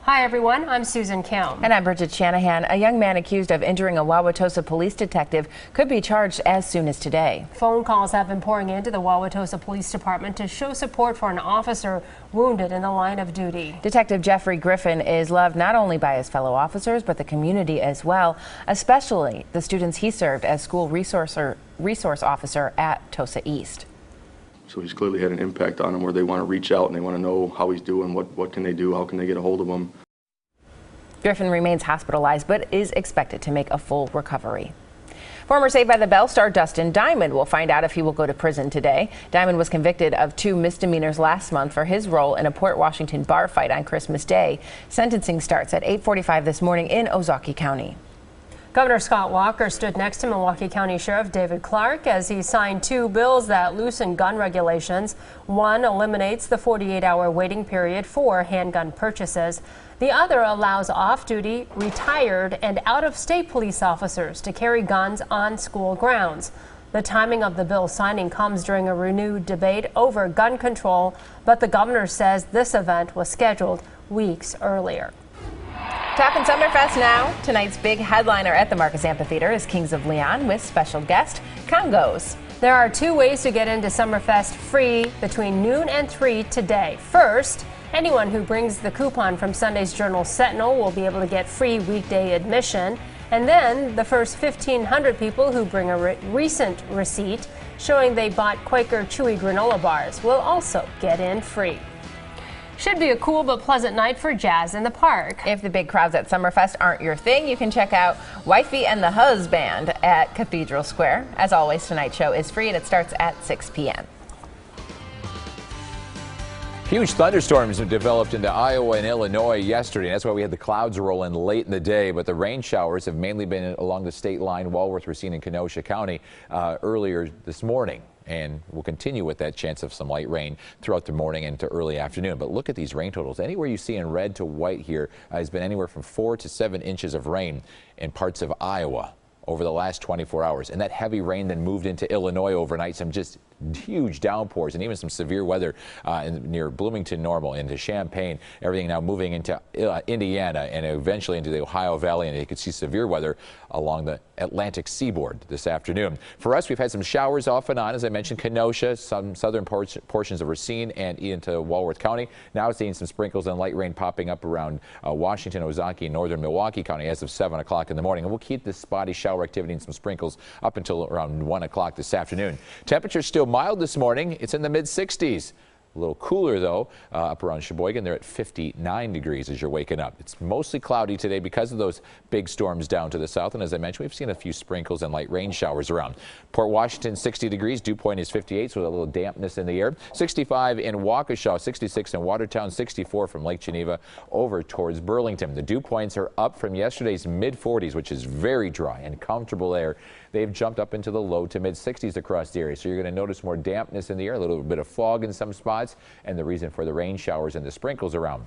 Hi everyone, I'm Susan Kim. And I'm Bridget Shanahan. A young man accused of injuring a Wauwatosa police detective could be charged as soon as today. Phone calls have been pouring into the Wauwatosa Police Department to show support for an officer wounded in the line of duty. Detective Jeffrey Griffin is loved not only by his fellow officers, but the community as well, especially the students he served as school resource officer at Tosa East. So he's clearly had an impact on them where they want to reach out and they want to know how he's doing, what can they do, how can they get a hold of him. Griffin remains hospitalized but is expected to make a full recovery. Former Saved by the Bell star Dustin Diamond will find out if he will go to prison today. Diamond was convicted of 2 misdemeanors last month for his role in a Port Washington bar fight on Christmas Day. Sentencing starts at 8:45 this morning in Ozaukee County. Governor Scott Walker stood next to Milwaukee County Sheriff David Clark as he signed 2 bills that loosen gun regulations. One eliminates the 48-hour waiting period for handgun purchases. The other allows off-duty, retired, and out-of-state police officers to carry guns on school grounds. The timing of the bill signing comes during a renewed debate over gun control, but the governor says this event was scheduled weeks earlier. Talking Summerfest now. Tonight's big headliner at the Marcus Amphitheater is Kings of Leon with special guest Congos. There are 2 ways to get into Summerfest free between noon and 3 today. First, anyone who brings the coupon from Sunday's Journal Sentinel will be able to get free weekday admission. And then the first 1,500 people who bring a recent receipt showing they bought Quaker Chewy granola bars will also get in free. Should be a cool but pleasant night for jazz in the park. If the big crowds at Summerfest aren't your thing, you can check out Wifey and the Husband at Cathedral Square. As always, tonight's show is free and it starts at 6 p.m. Huge thunderstorms have developed into Iowa and Illinois yesterday. That's why we had the clouds roll in late in the day. But the rain showers have mainly been along the state line. Walworth, Racine, and Kenosha County earlier this morning. And we'll continue with that chance of some light rain throughout the morning into early afternoon. But look at these rain totals. Anywhere you see in red to white here has been anywhere from 4 to 7 inches of rain in parts of Iowa over the last 24 hours. And that heavy rain then moved into Illinois overnight. Some just huge downpours and even some severe weather near Bloomington Normal into Champaign. Everything now moving into Indiana and eventually into the Ohio Valley. And you could see severe weather along the Atlantic seaboard this afternoon. For us, we've had some showers off and on. As I mentioned, Kenosha, some southern portions of Racine and into Walworth County. Now seeing some sprinkles and light rain popping up around Washington, Ozaukee, and northern Milwaukee County as of 7 o'clock in the morning. And we'll keep this spotty shower activity and some sprinkles up until around 1 o'clock this afternoon. Temperatures still mild this morning. It's in the mid-60s. A little cooler, though, up around Sheboygan. They're at 59 degrees as you're waking up. It's mostly cloudy today because of those big storms down to the south. And as I mentioned, we've seen a few sprinkles and light rain showers around. Port Washington, 60 degrees. Dew point is 58, so a little dampness in the air. 65 in Waukesha, 66 in Watertown, 64 from Lake Geneva over towards Burlington. The dew points are up from yesterday's mid-40s, which is very dry and comfortable air. They've jumped up into the low to mid-60s across the area. So you're going to notice more dampness in the air, a little bit of fog in some spots, and the reason for the rain showers and the sprinkles around.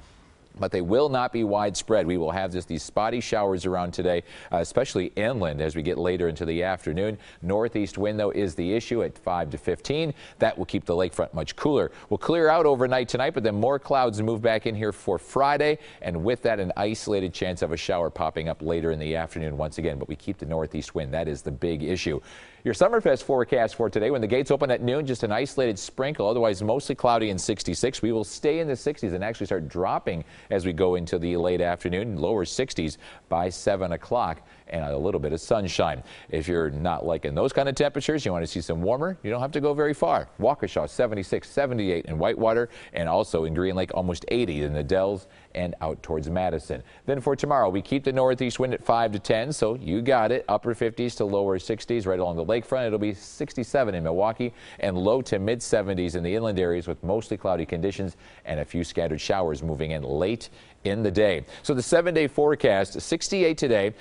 But they will not be widespread. We will have just these spotty showers around today, especially inland as we get later into the afternoon. Northeast wind, though, is the issue at 5 to 15. That will keep the lakefront much cooler. We'll clear out overnight tonight, but then more clouds move back in here for Friday. And with that, an isolated chance of a shower popping up later in the afternoon once again. But we keep the northeast wind. That is the big issue. Your Summerfest forecast for today, when the gates open at noon, just an isolated sprinkle, otherwise mostly cloudy and 66. We will stay in the 60s and actually start dropping as we go into the late afternoon, lower 60s by 7 o'clock, and a little bit of sunshine. If you're not liking those kind of temperatures, you want to see some warmer, you don't have to go very far. Waukesha, 76, 78 in Whitewater, and also in Green Lake, almost 80 in the Dells and out towards Madison. Then for tomorrow, we keep the northeast wind at 5 to 10, so you got it. Upper 50s to lower 60s right along the lakefront. It'll be 67 in Milwaukee and low to mid 70s in the inland areas with mostly cloudy conditions and a few scattered showers moving in late in the day. So the 7-day forecast, 68 today,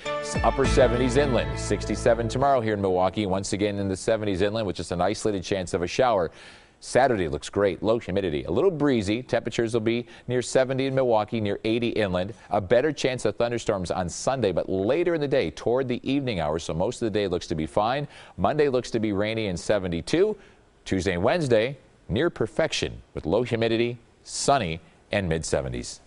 upper 70s inland, 67 tomorrow here in Milwaukee, once again in the 70s inland with just an isolated chance of a shower. Saturday looks great. Low humidity, a little breezy. Temperatures will be near 70 in Milwaukee, near 80 inland. A better chance of thunderstorms on Sunday, but later in the day toward the evening hours. So most of the day looks to be fine. Monday looks to be rainy and 72. Tuesday and Wednesday near perfection with low humidity, sunny, and mid 70s.